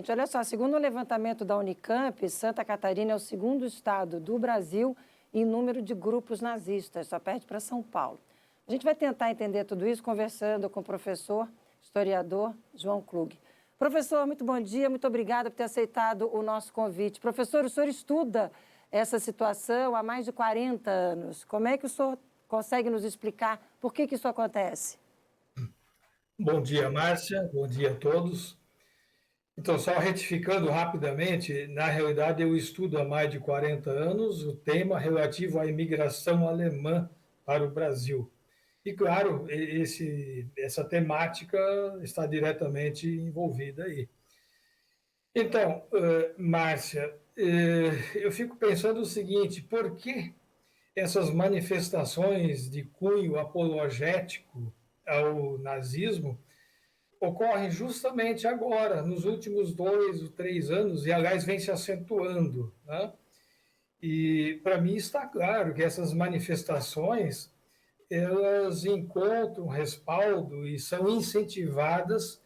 Gente, olha só, segundo o levantamento da Unicamp, Santa Catarina é o segundo estado do Brasil em número de grupos nazistas, só perde para São Paulo. A gente vai tentar entender tudo isso conversando com o professor, historiador João Klug. Professor, muito bom dia, muito obrigada por ter aceitado o nosso convite. Professor, o senhor estuda essa situação há mais de 40 anos. Como é que o senhor consegue nos explicar por que isso acontece? Bom dia, Márcia. Bom dia a todos. Então, só retificando rapidamente, na realidade eu estudo há mais de 40 anos o tema relativo à imigração alemã para o Brasil. E, claro, essa temática está diretamente envolvida aí. Então, Márcia, eu fico pensando o seguinte: por que essas manifestações de cunho apologético ao nazismo ocorrem justamente agora, nos últimos 2 ou 3 anos, e aliás vem se acentuando, né? E para mim está claro que essas manifestações elas encontram respaldo e são incentivadas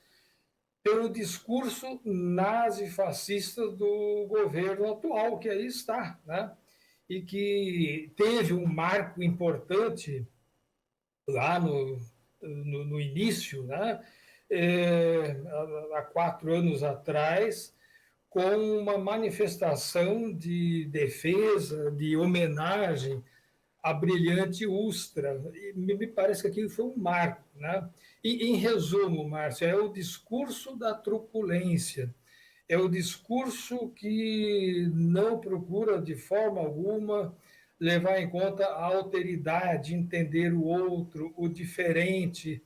pelo discurso nazi-fascista do governo atual que aí está, né? E que teve um marco importante lá no início, né? Há 4 anos atrás, com uma manifestação de defesa, de homenagem à brilhante Ustra. E me parece que aquilo foi um marco. Né? E, em resumo, Márcia, é o discurso da truculência, é o discurso que não procura, de forma alguma, levar em conta a alteridade, entender o outro, o diferente.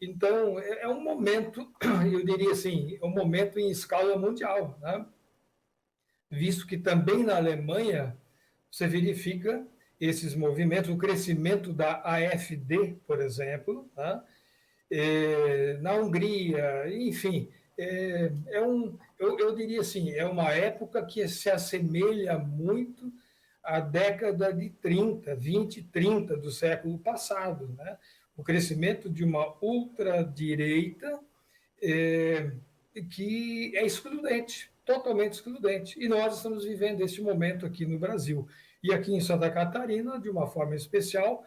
Então, é um momento, eu diria assim, é um momento em escala mundial, né? Visto que também na Alemanha você verifica esses movimentos, o crescimento da AfD, por exemplo, né? Na Hungria, enfim, eu diria assim, é uma época que se assemelha muito à década de 30, 20, 30 do século passado, né? O crescimento de uma ultradireita é, que é excludente, totalmente excludente. E nós estamos vivendo esse momento aqui no Brasil. E aqui em Santa Catarina, de uma forma especial,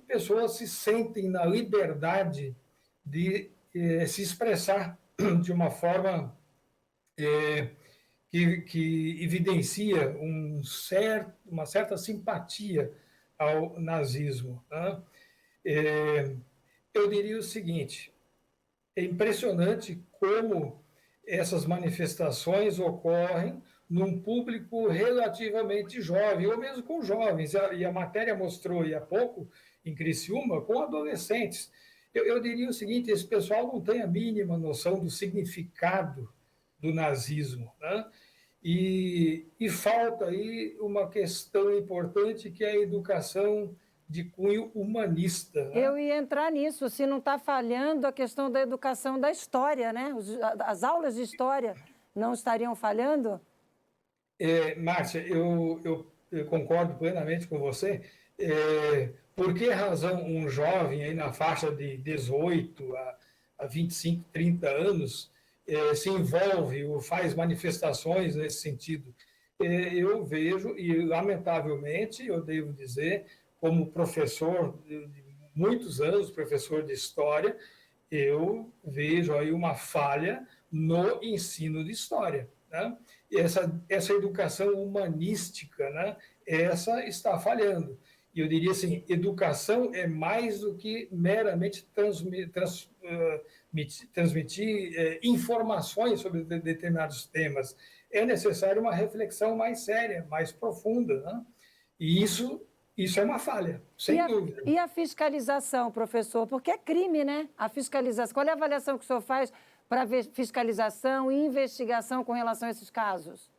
pessoas se sentem na liberdade de se expressar de uma forma que evidencia uma certa simpatia ao nazismo. Né? Eu diria o seguinte: é impressionante como essas manifestações ocorrem num público relativamente jovem, ou mesmo com jovens, e a matéria mostrou aí há pouco, em Criciúma, com adolescentes. Eu diria o seguinte: esse pessoal não tem a mínima noção do significado do nazismo, né? E falta aí uma questão importante que é a educação de cunho humanista. Né? Eu ia entrar nisso, se não está falhando a questão da educação da história, né? As aulas de história não estariam falhando? Márcia, eu concordo plenamente com você. Por que razão um jovem aí na faixa de 18 a 25, 30 anos se envolve ou faz manifestações nesse sentido? Eu vejo, e lamentavelmente eu devo dizer, como professor de muitos anos, professor de história, eu vejo aí uma falha no ensino de história. Né? E essa educação humanística, né? Essa está falhando. E eu diria assim, educação é mais do que meramente transmitir informações sobre determinados temas. É necessário uma reflexão mais séria, mais profunda. Né? E isso é uma falha, sem dúvida. E a fiscalização, professor? Porque é crime, né? A fiscalização. Qual é a avaliação que o senhor faz para fiscalização e investigação com relação a esses casos?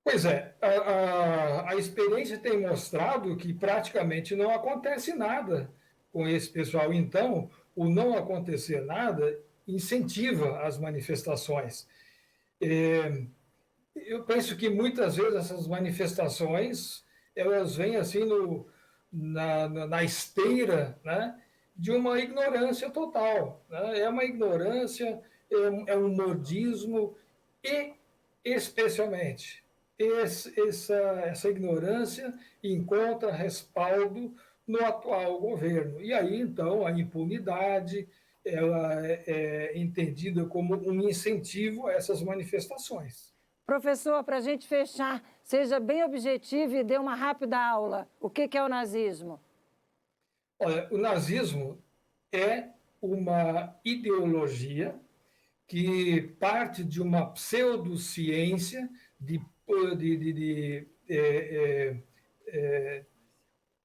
Pois é, a experiência tem mostrado que praticamente não acontece nada com esse pessoal. Então, o não acontecer nada incentiva as manifestações. Eu penso que muitas vezes essas manifestações elas vêm assim na esteira, né, de uma ignorância total. Né? É uma ignorância, é um modismo e, especialmente, essa ignorância encontra respaldo no atual governo. E aí, então, a impunidade ela é entendida como um incentivo a essas manifestações. Professor, para a gente fechar, seja bem objetivo e dê uma rápida aula. O que é o nazismo? Olha, o nazismo é uma ideologia que parte de uma pseudociência de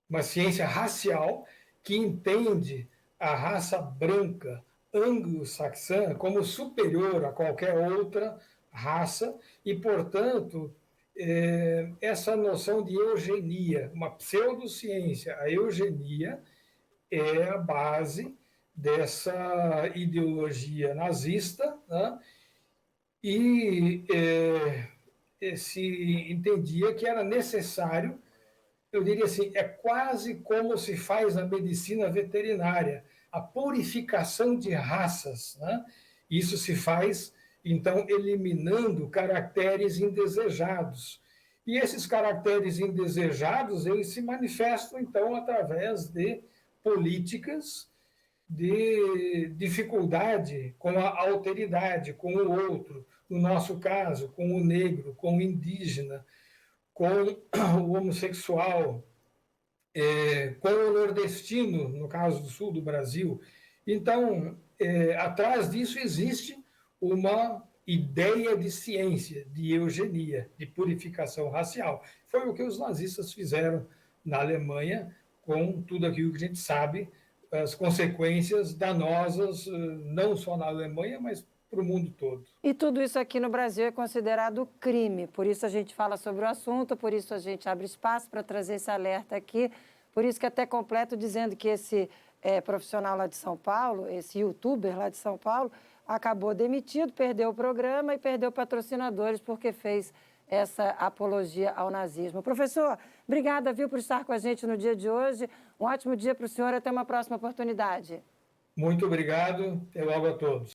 uma ciência racial que entende a raça branca anglo-saxã como superior a qualquer outra raça e, portanto, essa noção de eugenia, uma pseudociência, a eugenia é a base dessa ideologia nazista, né? E se entendia que era necessário, eu diria assim, é quase como se faz na medicina veterinária, a purificação de raças, né? Isso se faz, então, eliminando caracteres indesejados. E esses caracteres indesejados, eles se manifestam, então, através de políticas de dificuldade com a alteridade, com o outro, no nosso caso, com o negro, com o indígena, com o homossexual, com o nordestino, no caso do sul do Brasil. Então, atrás disso existe uma ideia de ciência, de eugenia, de purificação racial. Foi o que os nazistas fizeram na Alemanha, com tudo aquilo que a gente sabe, as consequências danosas, não só na Alemanha, mas para o mundo todo. E tudo isso aqui no Brasil é considerado crime, por isso a gente fala sobre o assunto, por isso a gente abre espaço para trazer esse alerta aqui, por isso que até completo dizendo que esse profissional lá de São Paulo, esse youtuber lá de São Paulo, acabou demitido, perdeu o programa e perdeu patrocinadores porque fez essa apologia ao nazismo. Professor, obrigada, viu, por estar com a gente no dia de hoje. Um ótimo dia para o senhor, até uma próxima oportunidade. Muito obrigado, até logo a todos.